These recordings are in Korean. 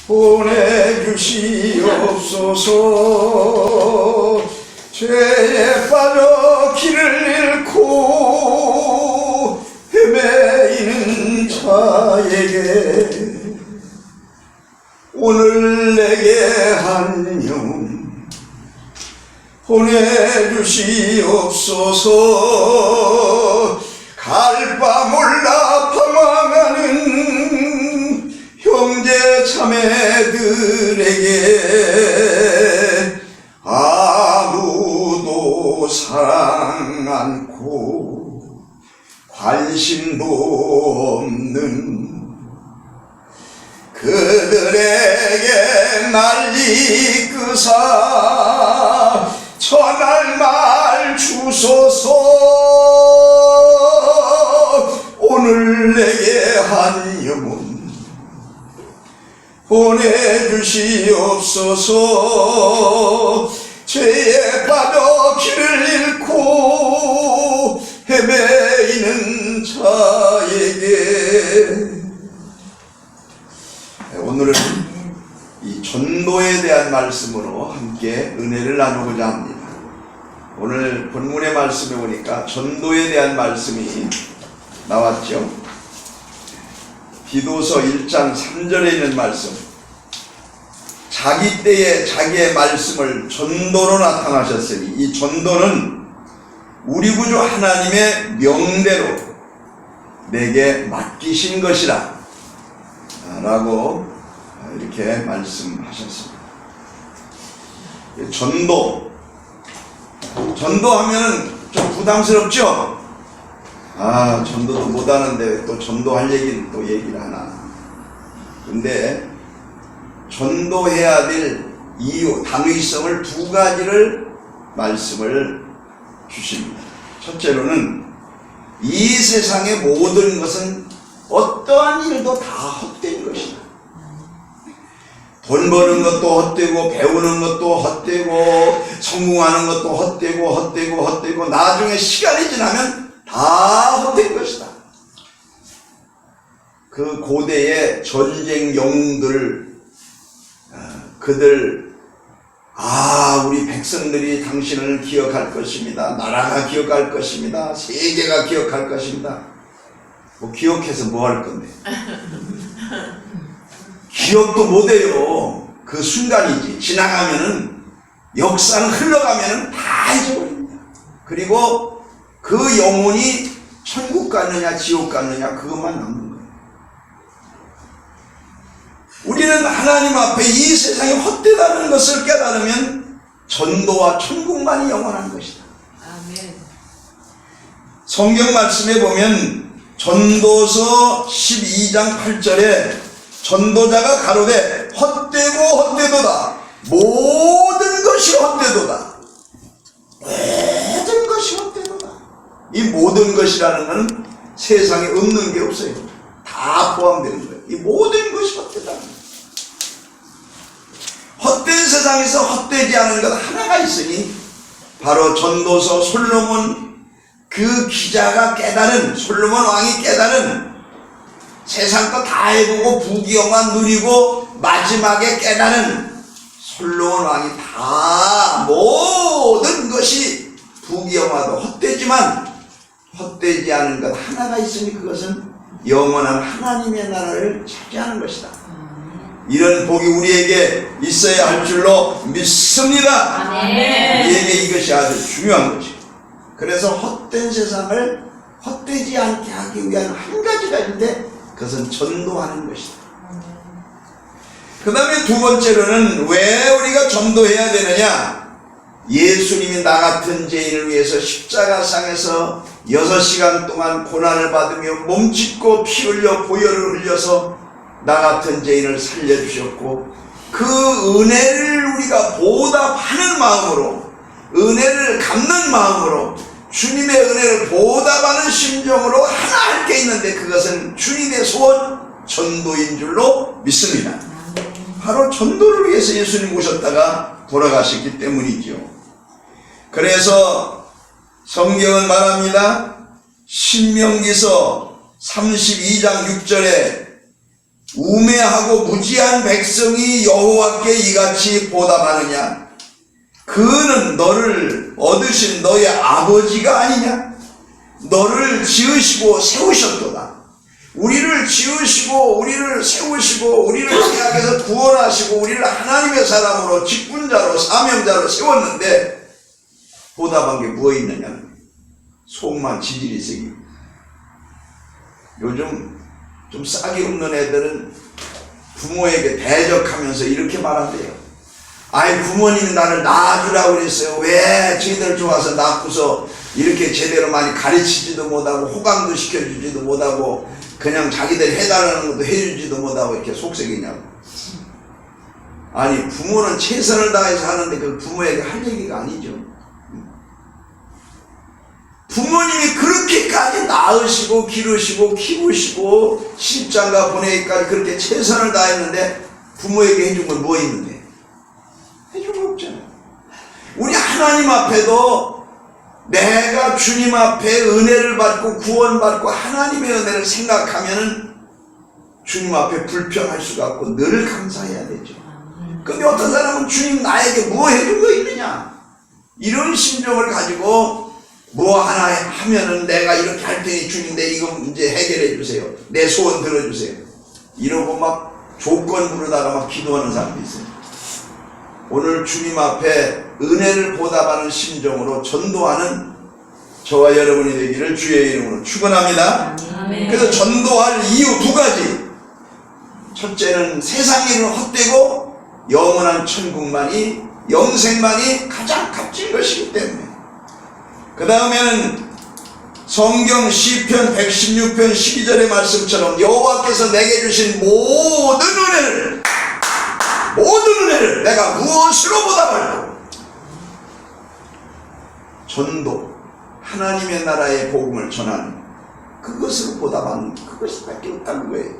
보내주시옵소서. 죄에 빠져 길을 잃고 헤매이는 자에게 오늘 내게 한 영혼 보내주시옵소서. 갈 바 몰라 방황하는 형제 자매들에게 아무도 사랑 않고 관심도 없는 그들에게 날 이끄사 전할 말 주소서. 오늘 내게 한 영혼 보내주시옵소서. 죄에 빠져 길을 잃고 헤매이는 자에게. 오늘은 이 전도에 대한 말씀으로 함께 은혜를 나누고자 합니다. 오늘 본문의 말씀에 보니까 전도에 대한 말씀이 나왔죠. 디도서 1장 3절에 있는 말씀, 자기 때에 자기의 말씀을 전도로 나타나셨으니 이 전도는 우리 구주 하나님의 명대로 내게 맡기신 것이라 라고 이렇게 말씀하셨습니다. 전도하면 좀 부담스럽죠? 전도도 못하는데 또 전도할 얘기는 또 얘기를 하나. 근데 전도해야 될 이유, 당위성을 두 가지를 말씀을 주십니다. 첫째로는 이 세상의 모든 것은 어떠한 일도 다 헛된 것이다. 돈 버는 것도 헛되고 배우는 것도 헛되고 성공하는 것도 헛되고 나중에 시간이 지나면 다 헛된 것이다. 그 고대의 전쟁 영웅들, 그들 우리 백성들이 당신을 기억할 것입니다. 나라가 기억할 것입니다. 세계가 기억할 것입니다. 기억해서 뭐 할 건데? 기억도 못해요. 그 순간이지. 지나가면은, 역사는 흘러가면은 다 잊어버립니다. 그리고 그 영혼이 천국 갔느냐 지옥 갔느냐 그것만 남는 거예요. 우리는 하나님 앞에 이 세상이 헛되다는 것을 깨달으면 전도와 천국만이 영원한 것이다. 아멘. 성경 말씀에 보면 전도서 12장 8절에 전도자가 가로되 헛되고 헛되도다. 모든 것이 헛되도다. 모든 것이 헛되도다. 이 모든 것이라는 것은 세상에 없는 게 없어요. 다 포함되는 거예요. 이 모든 것이 헛되다. 헛된 세상에서 헛되지 않은 것 하나가 있으니 바로 전도서 솔로몬 그 기자가 깨달은, 솔로몬 왕이 깨달은, 세상 거 다 해보고 부귀영화 누리고 마지막에 깨달은 솔로몬 왕이 다 모든 것이 부귀영화도 헛되지만 헛되지 않은 것 하나가 있으니 그것은 영원한 하나님의 나라를 차지하는 것이다. 이런 복이 우리에게 있어야 할 줄로 믿습니다. 우리에게 이것이 아주 중요한 것이고, 그래서 헛된 세상을 헛되지 않게 하기 위한 한 가지가 있는데 그것은 전도하는 것이다. 그 다음에 두 번째로는 왜 우리가 전도해야 되느냐? 예수님이 나 같은 죄인을 위해서 십자가상에서 6시간 동안 고난을 받으며 몸짓고 피 흘려 보혈을 흘려서 나 같은 죄인을 살려주셨고, 그 은혜를 우리가 보답하는 마음으로, 은혜를 갚는 마음으로, 주님의 은혜를 보답하는 심정으로 하나 할 게 있는데 그것은 주님의 소원, 전도인 줄로 믿습니다. 바로 전도를 위해서 예수님 오셨다가 돌아가셨기 때문이죠. 그래서 성경은 말합니다. 신명기서 32장 6절에 우매하고 무지한 백성이 여호와께 이같이 보답하느냐? 그는 너를 얻으신 너의 아버지가 아니냐? 너를 지으시고 세우셨도다. 우리를 지으시고 우리를 세우시고 우리를 죄악에서 구원하시고 우리를 하나님의 사람으로 직분자로 사명자로 세웠는데 보답한 게 무엇 있느냐? 속만 지질이 새기고. 요즘 좀 싹이 없는 애들은 부모에게 대적하면서 이렇게 말한대요. 아이, 부모님이 나를 낳아주라고 그랬어요. 왜 저희들 좋아서 낳고서 이렇게 제대로 많이 가르치지도 못하고 호강도 시켜주지도 못하고 그냥 자기들 해달라는 것도 해주지도 못하고 이렇게 속색이냐고. 아니, 부모는 최선을 다해서 하는데 그 부모에게 할 얘기가 아니죠. 부모님이 그렇게까지 낳으시고 기르시고 키우시고 십장가 보내기까지 그렇게 최선을 다했는데 부모에게 해준 건 뭐 있는데? 해준 거 없잖아요. 우리 하나님 앞에도 내가 주님 앞에 은혜를 받고 구원받고 하나님의 은혜를 생각하면은 주님 앞에 불평할 수가 없고 늘 감사해야 되죠. 근데 어떤 사람은 주님 나에게 뭐 해준 거 있느냐? 이런 심정을 가지고 뭐 하나 하면은 내가 이렇게 할 테니 주님 내 이거 문제 해결해 주세요. 내 소원 들어주세요. 이러고 막 조건 부르다가 막 기도하는 사람도 있어요. 오늘 주님 앞에 은혜를 보답하는 심정으로 전도하는 저와 여러분이 되기를 주의 이름으로 축원합니다. 그래서 전도할 이유 두 가지. 첫째는 세상 일은 헛되고 영원한 천국만이 영생만이 가장 값진 것이기 때문에. 그 다음에는 성경 시편 116편 12절의 말씀처럼 여호와께서 내게 주신 모든 은혜를 내가 무엇으로 보답할까? 전도, 하나님의 나라의 복음을 전하는 그것으로 보답하는 그것밖에 없다는 거예요.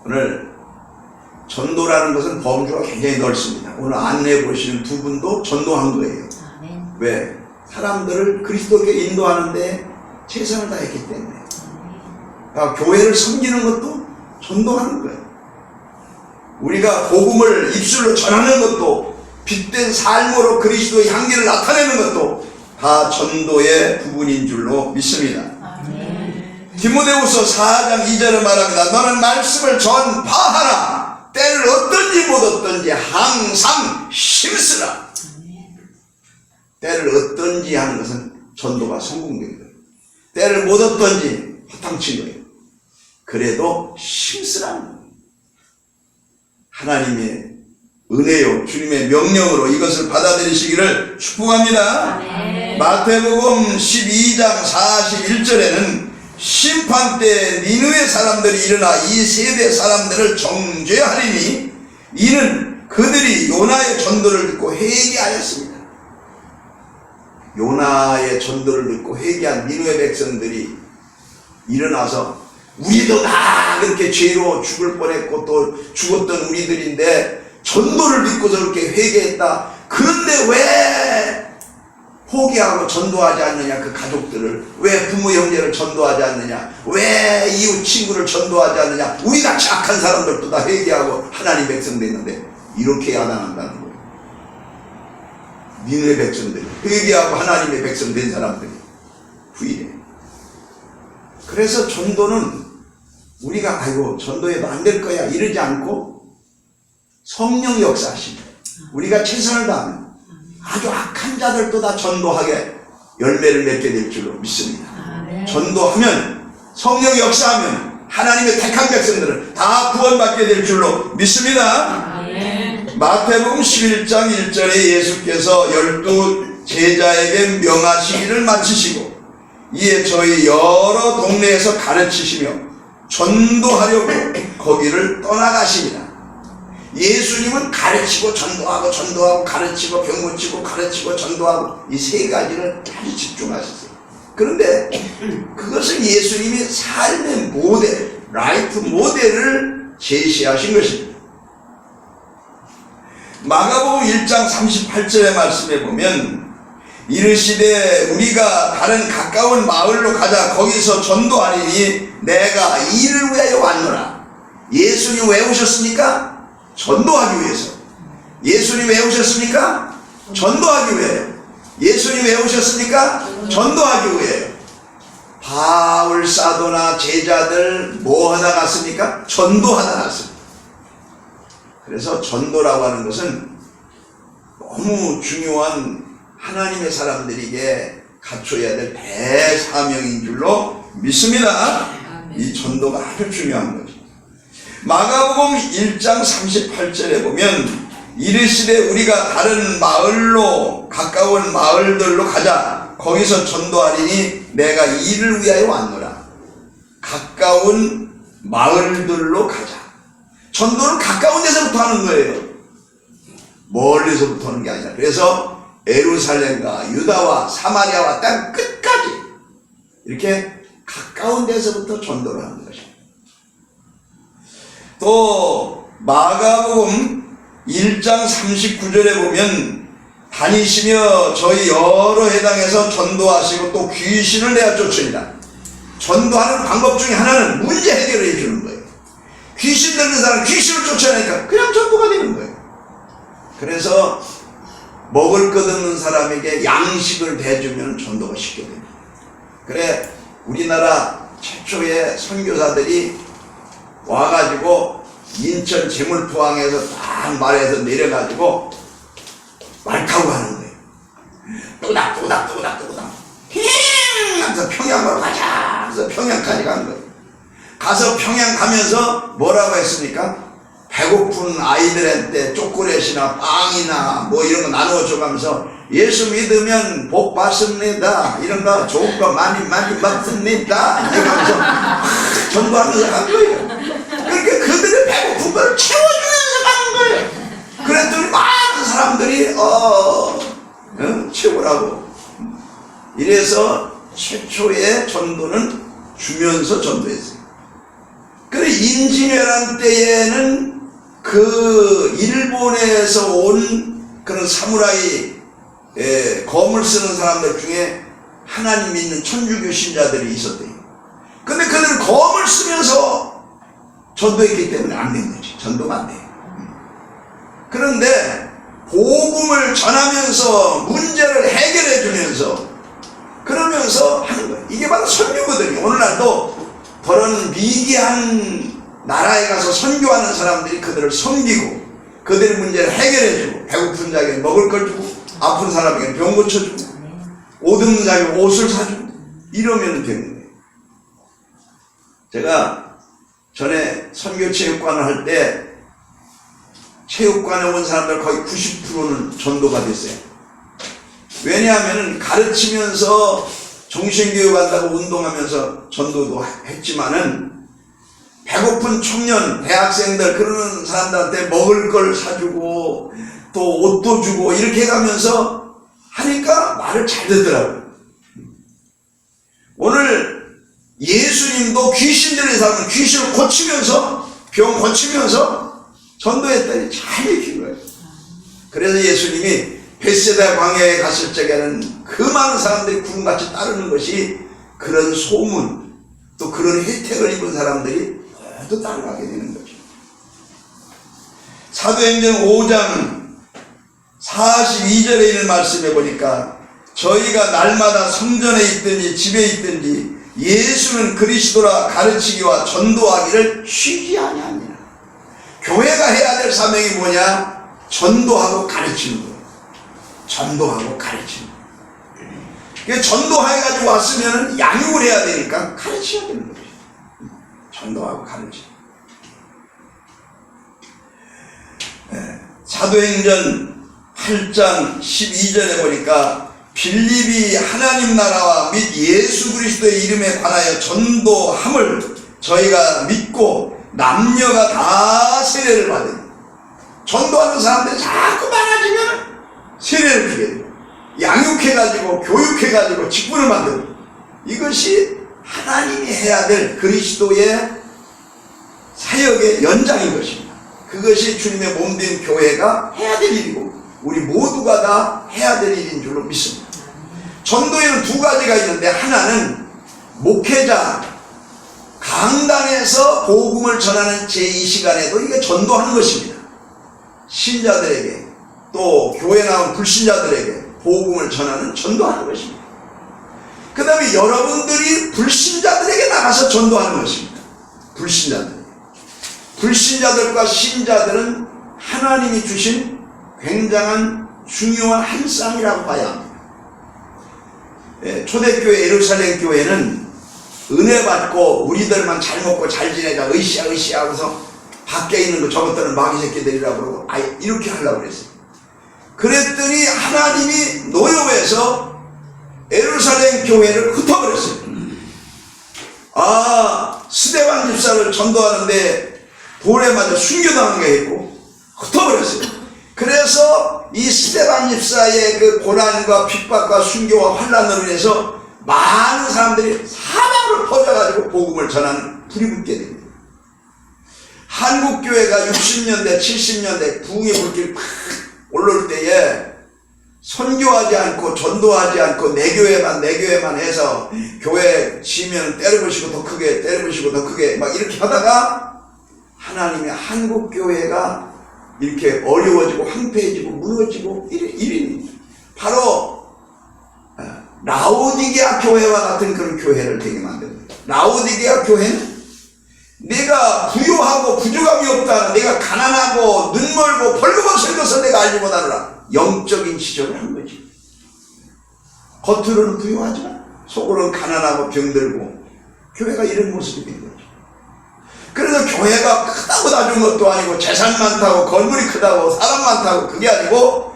오늘 전도라는 것은 범주가 굉장히 넓습니다. 오늘 안내해 보시는 두 분도 전도한 거예요. 왜? 사람들을 그리스도께 인도하는데 최선을 다했기 때문에. 그러니까 교회를 섬기는 것도 전도하는 거예요. 우리가 복음을 입술로 전하는 것도 빛된 삶으로 그리스도의 향기를 나타내는 것도 다 전도의 부분인 줄로 믿습니다. 디모데후서 4장 2절에 말합니다. 너는 말씀을 전파하라. 때를 얻든지 못 얻든지 항상 힘쓰라. 때를 얻든지 하는 것은 전도가 성공된 거예요. 때를 못 얻든지 허탕친 거예요. 그래도 힘쓰라는 거예요. 하나님의 은혜요 주님의 명령으로 이것을 받아들이시기를 축복합니다. 마태복음 12장 41절에는 심판 때 니느웨 사람들이 일어나 이 세대 사람들을 정죄하리니 이는 그들이 요나의 전도를 듣고 회개하였습니다. 요나의 전도를 듣고 회개한 니느웨 백성들이 일어나서 우리도 다 그렇게 죄로 죽을 뻔했고 또 죽었던 우리들인데 전도를 믿고서 그렇게 회개했다. 그런데 왜 포기하고 전도하지 않느냐? 그 가족들을 왜 부모 형제를 전도하지 않느냐? 왜 이웃 친구를 전도하지 않느냐? 우리같이 악한 사람들도 다 회개하고 하나님 백성 됐는데 이렇게 야단한다는 거예요. 니느웨 백성들이 회개하고 하나님의 백성 된 사람들이 후일해. 그래서 전도는 우리가 아이고 전도해도 안 될 거야 이러지 않고 성령 역사하십니다. 우리가 최선을 다하면 아주 악한 자들도 다 전도하게 열매를 맺게 될 줄로 믿습니다. 전도하면 성령 역사하면 하나님의 택한 백성들은 다 구원받게 될 줄로 믿습니다. 마태복음 11장 1절에 예수께서 12 제자에게 명하시기를 마치시고 이에 저희 여러 동네에서 가르치시며 전도하려고 거기를 떠나가시니라. 예수님은 가르치고 전도하고 가르치고 병 고치고 가르치고 전도하고 이 세 가지를 아주 집중하셨어요. 그런데 그것을 예수님이 삶의 모델, 라이프 모델을 제시하신 것입니다. 마가복음 1장 38절의 말씀에 보면 이르시되 우리가 다른 가까운 마을로 가자. 거기서 전도하리니 내가 이를 위하여 왔노라. 예수님 왜 오셨습니까? 전도하기 위해서. 예수님 왜 오셨습니까? 전도하기 위해요. 예수님 왜 오셨습니까? 전도하기 위해요. 바울 사도나 제자들 뭐 하다 갔습니까? 전도하다 갔습니다. 그래서 전도라고 하는 것은 너무 중요한 하나님의 사람들에게 갖춰야 될 대사명인 줄로 믿습니다. 이 전도가 아주 중요한 거죠. 마가복음 1장 38절에 보면 이르시되 우리가 다른 마을로 가까운 마을들로 가자. 거기서 전도하리니 내가 이를 위하여 왔노라. 가까운 마을들로 가자. 전도는 가까운 데서부터 하는 거예요. 멀리서부터 하는 게 아니라. 그래서 예루살렘과 유다와 사마리아와 땅 끝까지 이렇게 가까운 데서부터 전도를 하는 것입니다. 또 마가복음 1장 39절에 보면 다니시며 저희 여러 해당에서 전도하시고 또 귀신을 내어 쫓으리라. 전도하는 방법 중에 하나는 문제 해결을 해주는 거예요. 귀신 들는 사람 귀신을 쫓아내니까 그냥 전도가 되는 거예요. 그래서 먹을 것 없는 사람에게 양식을 대주면 전도가 쉽게 됩니다. 그래 우리나라 최초의 선교사들이 와가지고 인천 제물포항에서 딱 말에서 내려가지고 말 타고 가는 거예요. 또닥 하면서 평양으로 가자. 그래서 평양까지 간 거예요. 가서 평양 가면서 뭐라고 했습니까? 배고픈 아이들한테 초콜릿이나 빵이나 뭐 이런 거 나누어 줘가면서 예수 믿으면 복 받습니다. 이런 거 좋은 거 많이 받습니다. 이러면서 전도하면서 간 거예요. 그러니까 그들의 배고픈 걸 채워주면서 가는 거예요. 그랬더니 많은 사람들이 채우라고. 이래서 최초의 전도는 주면서 전도했어요. 그래 임진왜란 때에는 그 일본에서 온 그런 사무라이 검을 쓰는 사람들 중에 하나님 믿는 천주교 신자들이 있었대요. 근데 그들은 검을 쓰면서 전도했기 때문에 안 된 거지. 전도가 안 돼요. 그런데 복음을 전하면서 문제를 해결해 주면서 그러면서 하는 거예요. 이게 바로 선교거든요. 오늘날도 그런 미개한 나라에 가서 선교하는 사람들이 그들을 섬기고 그들의 문제를 해결해주고 배고픈 자에게 먹을 걸 주고 아픈 사람에게 병 고쳐주고 옷 없는 자에게 옷을 사주고 이러면 되는 거예요. 제가 전에 선교체육관을 할 때 체육관에 온 사람들 거의 90%는 전도가 됐어요. 왜냐하면 가르치면서 정신교육한다고 운동하면서 전도도 했지만은 배고픈 청년, 대학생들 그러는 사람들한테 먹을 걸 사주고 또 옷도 주고 이렇게 가면서 하니까 말을 잘 듣더라고요. 오늘 예수님도 귀신 들린 사람은 귀신을 고치면서 병 고치면서 전도했더니 잘 익힌 거예요. 그래서 예수님이 벳세다 광야에 갔을 적에는 그 많은 사람들이 구름같이 따르는 것이 그런 소문 또 그런 혜택을 입은 사람들이 모두 따라가게 되는 거죠. 사도행전 5장 42절에 있는 말씀에 보니까 저희가 날마다 성전에 있든지 집에 있든지 예수는 그리스도라 가르치기와 전도하기를 쉬지 아니하니라. 교회가 해야 될 사명이 뭐냐? 전도하고 가르치는 거예요. 전도하고 가르치는 거예요. 전도해가지고 왔으면 양육을 해야 되니까 가르쳐야 되는 거예요. 전도하고 가르치는 거예요. 사도행전 8장 12절에 보니까 빌립이 하나님 나라와 및 예수 그리스도의 이름에 관하여 전도함을 저희가 믿고 남녀가 다 세례를 받은 전도하는 사람들이 자꾸 많아지면 세례를 주게 돼요. 양육해가지고 교육해가지고 직분을 만들고 이것이 하나님이 해야 될 그리스도의 사역의 연장인 것입니다. 그것이 주님의 몸된 교회가 해야 될 일이고 우리 모두가 다 해야 될 일인 줄로 믿습니다. 전도에는 두 가지가 있는데, 하나는 목회자, 강단에서 복음을 전하는 제2시간에도 이게 전도하는 것입니다. 신자들에게, 또 교회 나온 불신자들에게 복음을 전하는, 전도하는 것입니다. 그 다음에 여러분들이 불신자들에게 나가서 전도하는 것입니다. 불신자들과 신자들은 하나님이 주신 굉장한 중요한 한 쌍이라고 봐야 합니다. 초대교회 에루살렘 교회는 은혜 받고 우리들만 잘 먹고 잘 지내자 으쌰 하고서 밖에 있는 거 저것들은 마귀 새끼들이라고 그러고 이렇게 하려고 그랬어요. 그랬더니 하나님이 노여워해서 에루살렘 교회를 흩어버렸어요. 스데반 집사를 전도하는데 돌에 맞아 순교당하게 했고 흩어버렸어요. 그래서 이 스데반 집사의 그 고난과 핍박과 순교와 환난으로 인해서 많은 사람들이 사방으로 퍼져가지고 복음을 전하는 불이 붙게 됩니다. 한국교회가 60년대 70년대 부흥의 불길이 팍 올라올 때에 선교하지 않고 전도하지 않고 내 교회만 해서 교회 지면 때려부시고 더 크게 막 이렇게 하다가 하나님의 한국교회가 이렇게 어려워지고 황폐해지고 무너지고 이런 바로 라오디게아 교회와 같은 그런 교회를 되게 만듭니다. 라오디게아 교회는 내가 부요하고 부족함이 없다, 내가 가난하고 눈멀고 벌거벗은 것을 내가 알지 못하노라, 영적인 지적을 한 거지. 겉으로는 부유하지만 속으로는 가난하고 병들고 교회가 이런 모습이 된 거죠. 그래서 교회가 크다고 낮은 것도 아니고 재산 많다고 건물이 크다고 사람 많다고 그게 아니고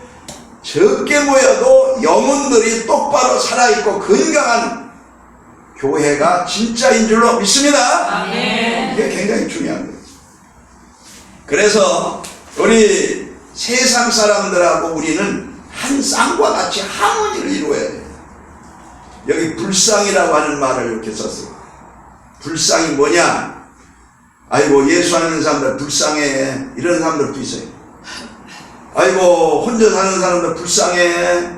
적게 모여도 영혼들이 똑바로 살아있고 건강한 교회가 진짜인 줄로 믿습니다. 아멘. 이게 굉장히 중요한 거예요. 그래서 우리 세상 사람들하고 우리는 한 쌍과 같이 하모니를 이루어야 돼요. 여기 불쌍이라고 하는 말을 이렇게 썼어요. 불쌍이 뭐냐? 아이고 예수 안 믿는 사람들 불쌍해, 이런 사람들도 있어요. 아이고 혼자 사는 사람들 불쌍해,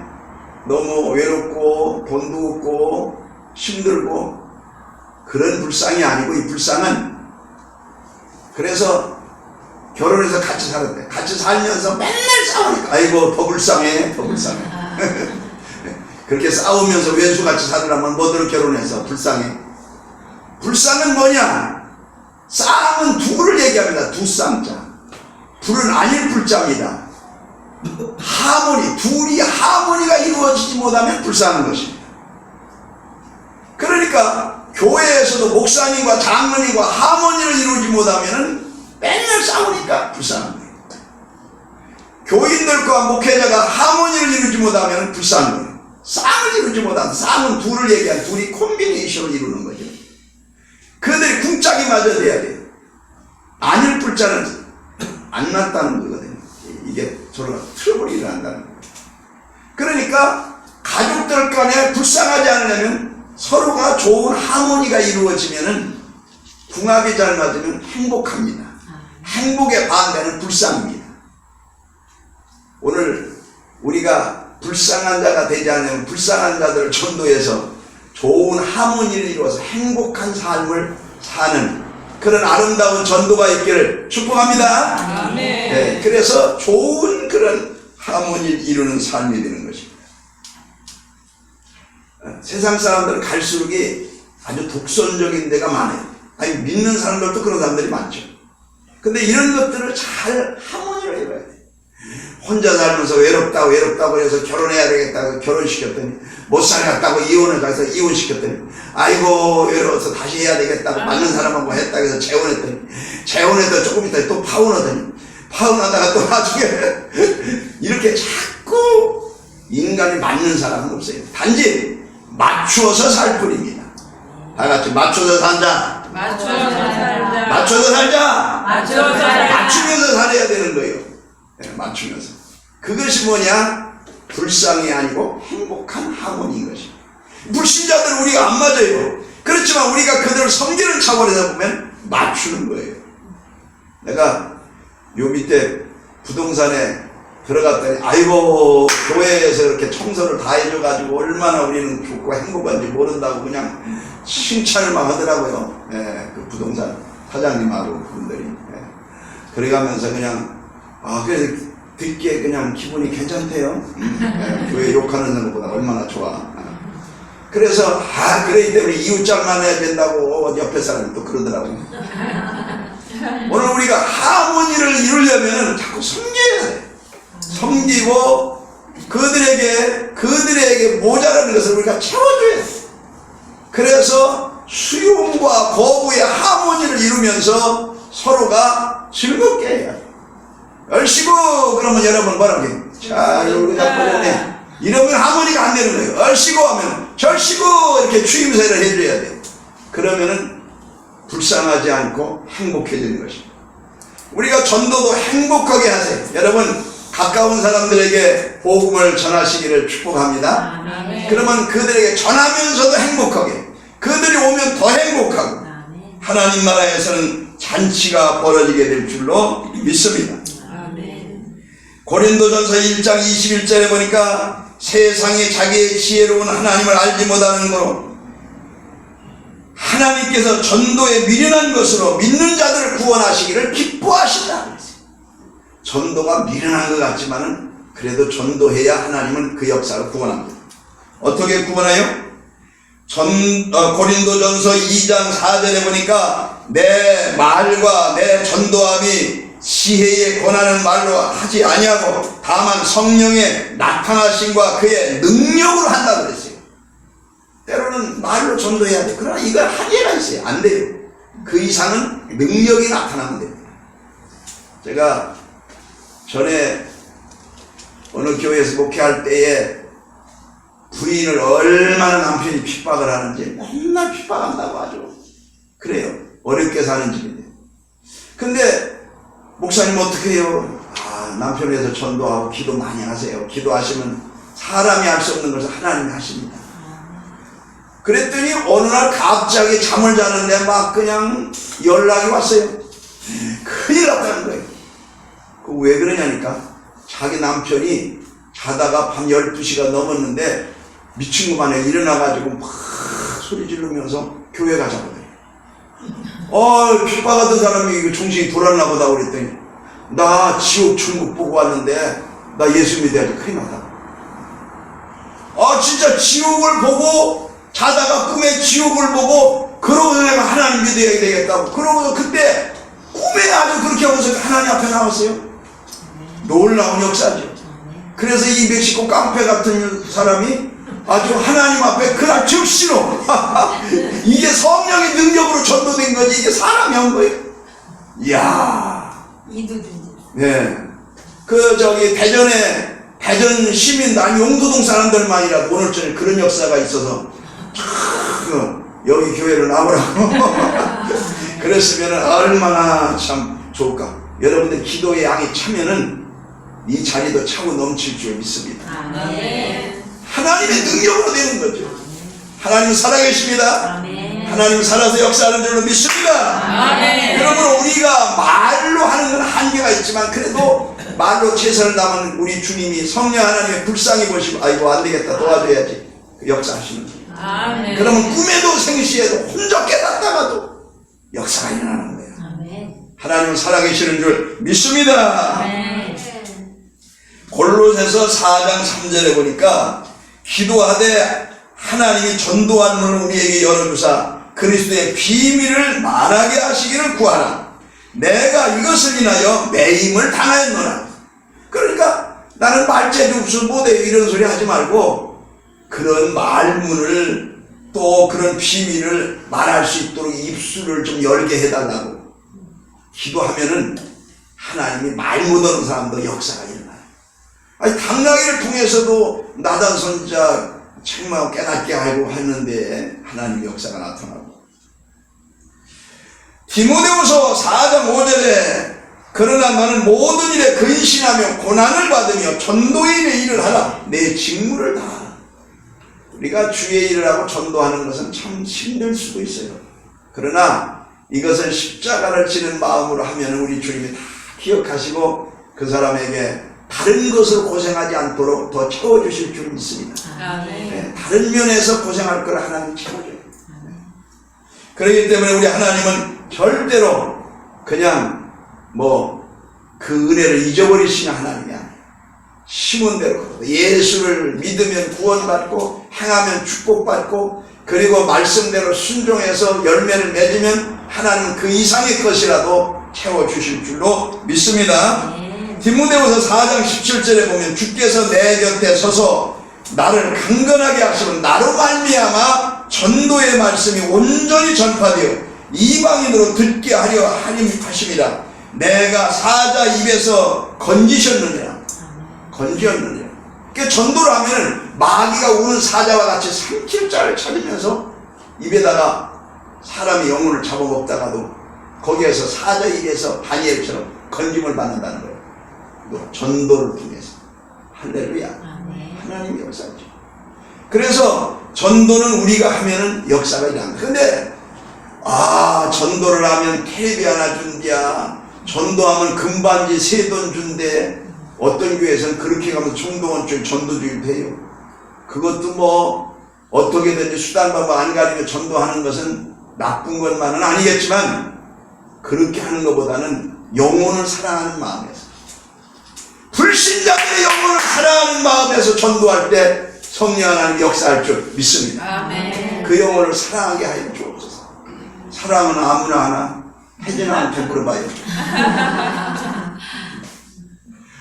너무 외롭고 돈도 없고 힘들고, 그런 불쌍이 아니고 이 불쌍은, 그래서 결혼해서 같이 살았대. 같이 살면서 맨날 싸우니까 아이고 더 불쌍해. 그렇게 싸우면서 외수같이 살으려면 뭐들 결혼해서 불쌍해. 불쌍은 뭐냐? 쌍은 두를 얘기합니다. 두 쌍자. 불은 아닐 불자입니다. 둘이 하모니가 이루어지지 못하면 불쌍한 것입니다. 그러니까 교회에서도 목사님과 장로님과 하모니를 이루지 못하면 맨날 싸우니까 불쌍한 거예요. 교인들과 목회자가 하모니를 이루지 못하면 불쌍한 거예요. 쌍을 이루지 못하는, 쌍은 둘을 얘기한, 둘이 콤비네이션을 이루는 거죠. 그들이 궁짝이 맞아야 돼요. 아닐 불자는 안 났다는 거거든요. 이게 서로 트러블이 일어난다는 거예요. 그러니까 가족들 간에 불쌍하지 않으려면 서로가 좋은 하모니가 이루어지면은, 궁합이 잘 맞으면 행복합니다. 행복의 반대는 불쌍입니다. 오늘 우리가 불쌍한 자가 되지 않으면 불쌍한 자들을 전도해서 좋은 하모니를 이루어서 행복한 삶을 사는 그런 아름다운 전도가 있기를 축복합니다. 네, 그래서 좋은 그런 하모니를 이루는 삶이 되는 것입니다. 세상 사람들은 갈수록 아주 독선적인 데가 많아요. 아니, 믿는 사람들도 그런 사람들이 많죠. 근데 이런 것들을 잘 하모니를 이뤄야 돼요. 혼자 살면서 외롭다고 해서 결혼해야 되겠다고 결혼시켰더니, 못 살겠다고 이혼을 가서 이혼시켰더니, 아이고 외로워서 다시 해야 되겠다고 맞는 사람하고 했다고 해서 재혼해도 조금 있다 또 파혼하다가 또 나중에 이렇게 자꾸 인간이 맞는 사람은 없어요. 단지 맞추어서 살 뿐입니다. 다 같이 맞춰서 살자. 맞춰서 살자. 맞추면서 살아야 되는 거예요. 네, 맞추면서. 그것이 뭐냐? 불쌍이 아니고 행복한 하모니인 것입니다. 불신자들은 우리가 안 맞아요. 그렇지만 우리가 그들을 섬기는 차원에서 보면 맞추는 거예요. 내가 요 밑에 부동산에 들어갔더니 아이고 교회에서 이렇게 청소를 다 해줘가지고 얼마나 우리는 좋고 행복한지 모른다고 그냥 칭찬을 막 하더라고요. 예, 그 부동산 사장님하고 그분들이. 예. 그래가면서 그냥 그래 듣기에 그냥 기분이 괜찮대요. 예, 교회 욕하는 것보다 얼마나 좋아. 그래서 그래 이 때문에 이웃장만 해야 된다고 옆에 사람이 또 그러더라고요. 오늘 우리가 하모니를 이루려면 자꾸 섬겨야 돼. 섬기고 그들에게 모자라는 것을 우리가 채워줘야 돼. 그래서 수용과 거부의 하모니를 이루면서 서로가 즐겁게 해야 돼. 얼씨구 그러면 여러분 뭐라고 해요? 자 우리가 버렸네. 이러면 하모니가 안 되는 거예요. 얼씨구 하면 절씨구 이렇게 추임새를 해줘야 돼요. 그러면은 불쌍하지 않고 행복해지는 것입니다. 우리가 전도도 행복하게 하세요. 여러분 가까운 사람들에게 복음을 전하시기를 축복합니다. 그러면 그들에게 전하면서도 행복하게, 그들이 오면 더 행복하고 하나님 나라에서는 잔치가 벌어지게 될 줄로 믿습니다. 고린도전서 1장 21절에 보니까 세상에 자기의 지혜로운 하나님을 알지 못하는 거로 하나님께서 전도에 미련한 것으로 믿는 자들을 구원하시기를 기뻐하신다. 전도가 미련한 것 같지만은 그래도 전도해야 하나님은 그 역사를 구원합니다. 어떻게 구원해요? 고린도전서 2장 4절에 보니까 내 말과 내 전도함이 지혜에 권하는 말로 하지 아니하고 다만 성령의 나타나심과 그의 능력으로 한다 그랬어요. 때로는 말로 전도해야 돼. 그러나 이거 한계가 있어요. 안 돼요. 그 이상은 능력이 나타나면 됩니다. 제가 전에 어느 교회에서 목회할 때에 부인을 얼마나 남편이 핍박을 하는지 맨날 핍박한다고 하죠. 그래요. 어렵게 사는 집인데. 근데 목사님 어떻게 해요? 남편에서 전도하고 기도 많이 하세요. 기도하시면 사람이 할 수 없는 것을 하나님이 하십니다. 그랬더니 어느 날 갑자기 잠을 자는데 막 그냥 연락이 왔어요. 큰일 났다는 거예요. 왜 그러냐니까 자기 남편이 자다가 밤 12시가 넘었는데 미친 것 마냥 일어나가지고 막 소리 지르면서 교회 가자고 그래요. 핍박하던 사람이 정신이 돌았나 보다 그랬더니 나 지옥 천국 보고 왔는데 나 예수 믿어야지 큰일 났다. 진짜 지옥을 보고 자다가 꿈에 지옥을 보고 그러고서 내가 하나님 믿어야 되겠다고 그러고서 그때 꿈에 아주 그렇게 하면서 하나님 앞에 나왔어요. 놀라운 역사죠. 그래서 이 멕시코 깡패 같은 사람이 아주 하나님 앞에 그날 즉시로 이게 성령의 능력으로 전도된 거지 이게 사람이 한 거예요. 이야. 네. 대전 시민단 용도동 사람들만이라도 오늘 저녁 그런 역사가 있어서 여기 교회를 나오라고 그랬으면 얼마나 참 좋을까. 여러분들 기도의 양이 차면은 이 자리도 차고 넘칠 줄 믿습니다. 하나님의 능력으로 되는 거죠. 하나님 살아계십니다. 하나님 살아서 역사하는 줄로 믿습니다. 그러므로 우리가 말로 하는 건 한계가 있지만 그래도 말로 최선을 다하는 우리 주님이 성령 하나님의 불쌍히 보시고 아이고 안되겠다 도와줘야지 역사하시는 거예요. 그러면 꿈에도 생시에도 혼자 깨닫다가도 역사가 일어나는 거예요. 하나님은 살아계시는 줄 믿습니다. 골로새서 4장 3절에 보니까 기도하되 하나님이 전도한 문을 우리에게 열어주사 그리스도의 비밀을 말하게 하시기를 구하라. 내가 이것을 인하여 매임을 당하였노라. 그러니까 나는 말재주 없어 못해요 이런 소리 하지 말고 그런 말문을 또 그런 비밀을 말할 수 있도록 입술을 좀 열게 해달라고 기도하면은 하나님이 말 못하는 사람도 역사가 일어나요. 당나귀를 통해서도 나단 선지자 책망 깨닫게 하고 했는데 하나님 역사가 나타나고 디모데후서 4장 5절에 그러나 너는 모든 일에 근신하며 고난을 받으며 전도인의 일을 하라. 내 직무를 다하라. 우리가 주의 일을 하고 전도하는 것은 참 힘들 수도 있어요. 그러나 이것을 십자가를 지는 마음으로 하면 우리 주님이 다 기억하시고 그 사람에게 다른 것으로 고생하지 않도록 더 채워주실 줄 믿습니다. 네, 다른 면에서 고생할 걸 하나님 채워줘요. 그렇기 때문에 우리 하나님은 절대로 그냥 그 은혜를 잊어버리시는 하나님이 아니에요. 심은 대로 예수를 믿으면 구원받고 행하면 축복받고 그리고 말씀대로 순종해서 열매를 맺으면 하나님은 그 이상의 것이라도 채워주실 줄로 믿습니다. 디모데후서 4장 17절에 보면 주께서 내 곁에 서서 나를 강건하게 하시면 나로 말미암아 전도의 말씀이 온전히 전파되어 이방인으로 듣게 하려 하심이라. 내가 사자 입에서 건지셨느니라. 건지었느니라. 그러니까 전도를 하면은 마귀가 우는 사자와 같이 삼킬 자를 찾으면서 입에다가 사람이 영혼을 잡아먹다가도 거기에서 사자 입에서 다니엘처럼 건짐을 받는다는 거예요. 전도를 통해서. 할렐루야. 하나님의 역사죠. 그래서 전도는 우리가 하면은 역사가 일어납니다. 근데 전도를 하면 텔레비 하나 준대야, 전도하면 금반지 세 돈 준대. 어떤 교회에서는 그렇게 가면서 총동원줄 전도주의를 해요. 그것도 어떻게든지 수단 방법 안 가리며 전도하는 것은 나쁜 것만은 아니겠지만 그렇게 하는 것보다는 영혼을 사랑하는 마음에서, 불신자들의 영혼을 사랑하는 마음에서 전도할 때 성령 하나님 역사할 줄 믿습니다. 아멘. 그 영혼을 사랑하게 하여 주옵소서. 사랑은 아무나 하나, 혜진아한테 물어봐요.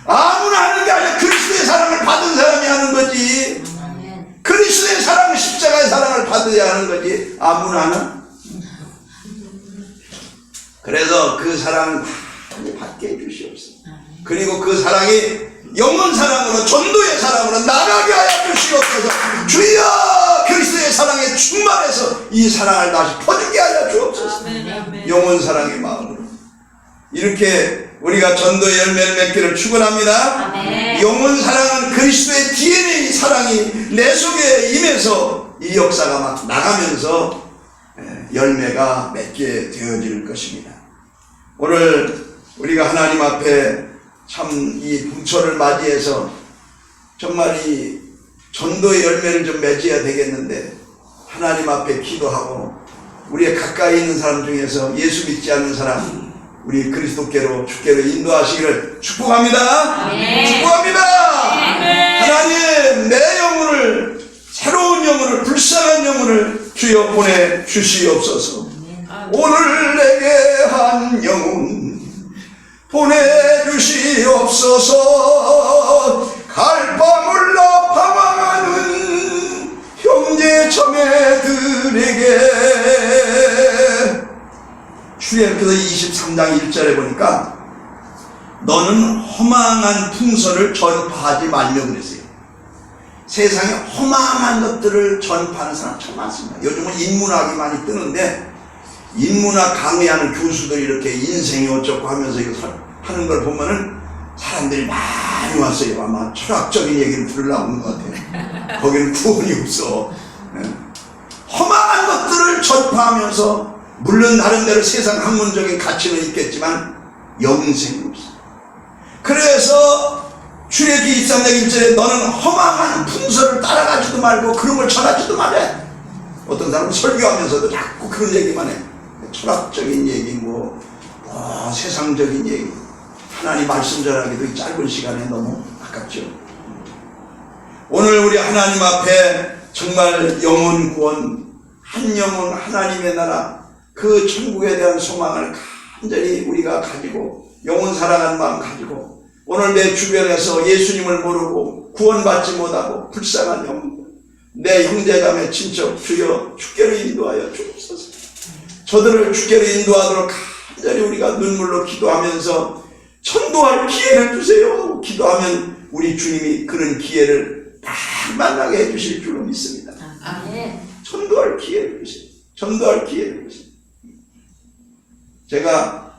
아무나 하는 게 아니라 그리스도의 사랑을 받은 사람이 하는 거지. 그리스도의 사랑, 십자가의 사랑을 받아야 하는 거지. 아무나 하나. 그래서 그 사랑을 많이 받게 해주시옵소서. 그리고 그 사랑이 영원 사랑으로, 전도의 사랑으로 나가게 하여 주시옵소서. 주여, 그리스도의 사랑에 충만해서 이 사랑을 다시 퍼주게 하여 주옵소서. 영원 사랑의 마음으로. 이렇게 우리가 전도의 열매를 맺기를 축원합니다. 영원 사랑은 그리스도의 DNA 사랑이 내 속에 임해서 이 역사가 막 나가면서 열매가 맺게 되어질 것입니다. 오늘 우리가 하나님 앞에 참 이 봄철을 맞이해서 정말 이 전도의 열매를 좀 맺어야 되겠는데, 하나님 앞에 기도하고 우리의 가까이 있는 사람 중에서 예수 믿지 않는 사람, 우리 그리스도께로 주께로 인도하시기를 축복합니다. 축복합니다. 하나님, 내 영혼을, 새로운 영혼을, 불쌍한 영혼을 주여 보내주시옵소서. 오늘 내게 한 영혼 보내주시옵소서. 갈바몰라 방황하는 형제 자매들에게 출애굽기서 23장 1절에 보니까 너는 허망한 풍설을 전파하지 말며 그랬어요. 세상에 허망한 것들을 전파하는 사람 참 많습니다. 요즘은 인문학이 많이 뜨는데, 인문학 강의하는 교수들이 이렇게 인생이 어쩌고 하면서 이거 하는 걸 보면은 사람들이 많이 왔어요. 아마 철학적인 얘기를 들으려고 하는 것 같아요. 거기는 구원이 없어. 험한 것들을 전파하면서, 물론 나름대로 세상 학문적인 가치는 있겠지만 영생이 없어. 그래서 출애굽기 23장 1절에 너는 허망한 풍설을 따라가지도 말고 그런 걸 전하지도 말해. 어떤 사람은 설교하면서도 자꾸 그런 얘기만 해. 철학적인 얘기, 세상적인 얘기. 하나님 말씀 전하기도 이 짧은 시간에 너무 아깝죠. 오늘 우리 하나님 앞에 정말 영혼 구원, 한 영혼 하나님의 나라, 그 천국에 대한 소망을 간절히 우리가 가지고, 영혼 사랑하는 마음 가지고, 오늘 내 주변에서 예수님을 모르고 구원받지 못하고 불쌍한 영혼, 내 형제자매 친척 주여 주께로 인도하여 주옵소서. 저들을 주께로 인도하도록 간절히 우리가 눈물로 기도하면서 전도할 기회를 주세요 하고 기도하면 우리 주님이 그런 기회를 다 만나게 해주실 줄로 믿습니다. 전도할 기회를 주세요. 전도할 기회를 주세요. 제가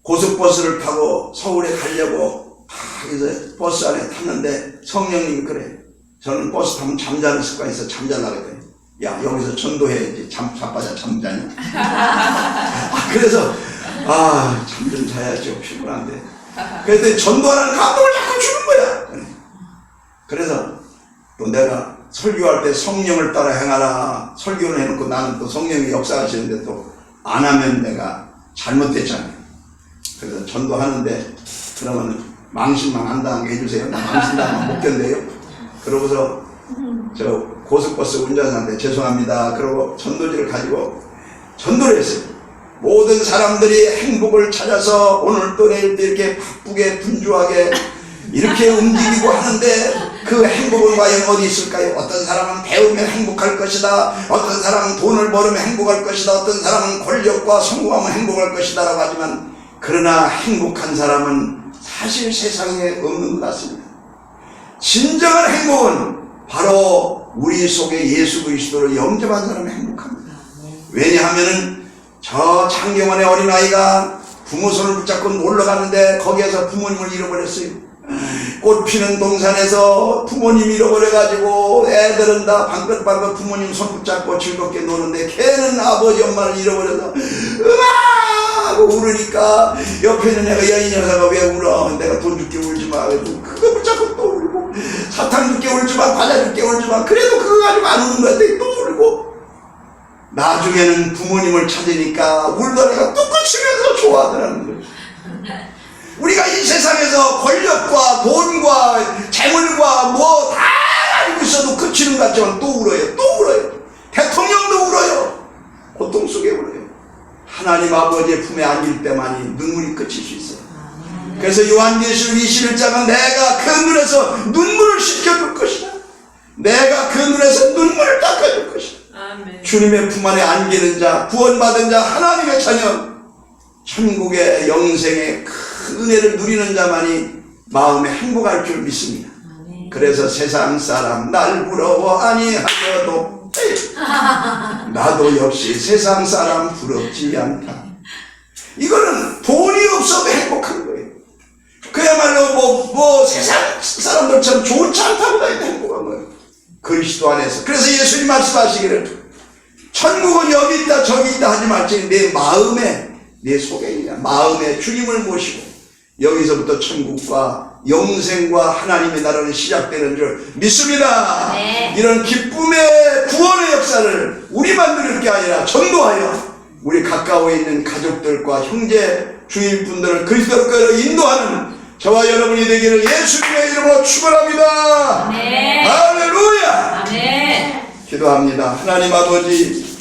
고속버스를 타고 서울에 가려고 이제 버스 안에 탔는데 성령님이 그래. 저는 버스 타면 잠자는 습관이 있어. 잠자려고 그래. 야, 여기서 전도해야지. 자빠져 잠자냐. 그래서 잠 좀 자야죠. 피곤한데. 그랬더니 전도하는 감동을 자꾸 주는 거야. 그래서 또 내가 설교할 때 성령을 따라 행하라 설교를 해놓고 나는 또 성령이 역사하시는데 또 안 하면 내가 잘못됐잖아요. 그래서 전도하는데 그러면 망신만 안 당하게 해주세요. 나 망신당하면 못 견뎌요. 그러고서 저 고속버스 운전사한테 죄송합니다. 그러고 전도지를 가지고 전도를 했어요. 모든 사람들이 행복을 찾아서 오늘 또 내일 또 이렇게 바쁘게 분주하게 이렇게 움직이고 하는데 그 행복은 과연 어디 있을까요? 어떤 사람은 배우면 행복할 것이다. 어떤 사람은 돈을 벌으면 행복할 것이다. 어떤 사람은 권력과 성공하면 행복할 것이다 라고 하지만 그러나 행복한 사람은 사실 세상에 없는 것 같습니다. 진정한 행복은 바로 우리 속에 예수 그리스도를 영접한 사람이 행복합니다. 왜냐하면은 저 창경원의 어린아이가 부모 손을 붙잡고 놀러 가는데 거기에서 부모님을 잃어버렸어요. 꽃 피는 동산에서 부모님 잃어버려가지고 애들은 다 방긋방긋 부모님 손 붙잡고 즐겁게 노는데 걔는 아버지 엄마를 잃어버려서 으아 하고 울으니까 옆에 있는 애가 여인 여사가 왜 울어? 내가 돈 줄게 울지마. 그거 붙잡고 또 울고 사탕 줄게 울지마. 과자 줄게 울지마. 그래도 그거 가지고 안 우는 거야. 또 울고 나중에는 부모님을 찾으니까 울던 애가 뚝뚝치면서 좋아하더라는 거예요. 우리가 이 세상에서 권력과 돈과 재물과 뭐 다 알고 있어도 그치는 것 같지만 또 울어요. 또 울어요. 대통령도 울어요. 고통 속에 울어요. 하나님 아버지의 품에 안길 때만이 눈물이 그칠 수 있어요. 그래서 요한계시록 21장은 내가 그 눈에서 눈물을 씻겨줄 것이다. 내가 그 눈에서 눈물을 닦아줄 것이다. 아멘. 주님의 품 안에 안기는 자, 구원받은 자, 하나님의 자녀, 천국의 영생의 큰 은혜를 누리는 자만이 마음에 행복할 줄 믿습니다. 그래서 세상 사람 날 부러워 아니하여도 나도 역시 세상 사람 부럽지 않다. 이거는 돈이 없어도 행복한 거예요. 그야말로 뭐 세상 사람들처럼 좋은 차 안 타고 다니도 행복한 거예요. 그리스도 안에서. 그래서 예수님 말씀하시기를 천국은 여기 있다 저기 있다 하지 말지 내 마음에 내 속에 있냐. 마음에 주님을 모시고 여기서부터 천국과 영생과 하나님의 나라는 시작되는 줄 믿습니다. 네. 이런 기쁨의 구원의 역사를 우리만 누릴 게 아니라 전도하여 우리 가까워 있는 가족들과 형제 주인분들을 그리스도로 인도하는 저와 여러분이 되기를 예수님의 이름으로 축원합니다. 네. 할렐루야. 네. 기도합니다. 하나님 아버지